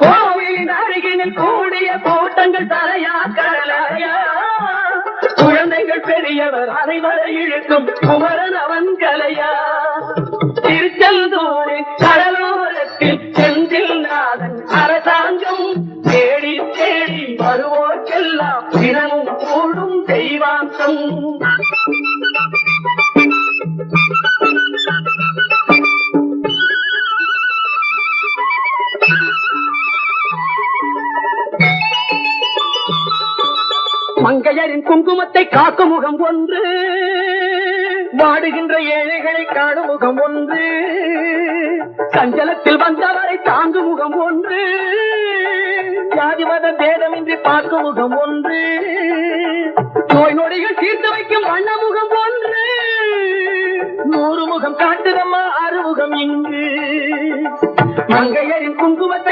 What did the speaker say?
கோவிலின் அருகினில் கூடிய கூட்டங்கள் தலையா கடலையா குழந்தைகள் பெரியவர் அனைவரை இழுக்கும் குமரன் அவன் கலையா திருச்செந்தூரின் கடலோரத்தில் செந்தில் நாதன் அரசாங்கம் தேடி தேடி வருவோர்க்கெல்லாம் தினமும் கூடும் தெய்வாம்சம். மங்கையரின் குங்குமத்தை காக்கும் முகம் ஒன்று, வாடுகின்ற ஏழைகளை காணும் முகம் ஒன்று, சஞ்சலத்தில் வந்தவரை தாங்கும் முகம் ஒன்று, ஜாதி மத பேதமின்றி பார்க்கும் முகம் ஒன்று, நோய் நொடிகள் தீர்த்து வைக்கும் வண்ண முகம் ஒன்று, 100 முகம் காட்டுதம்மா 6 முகம் இங்கு. மங்கையரின் குங்குமத்தை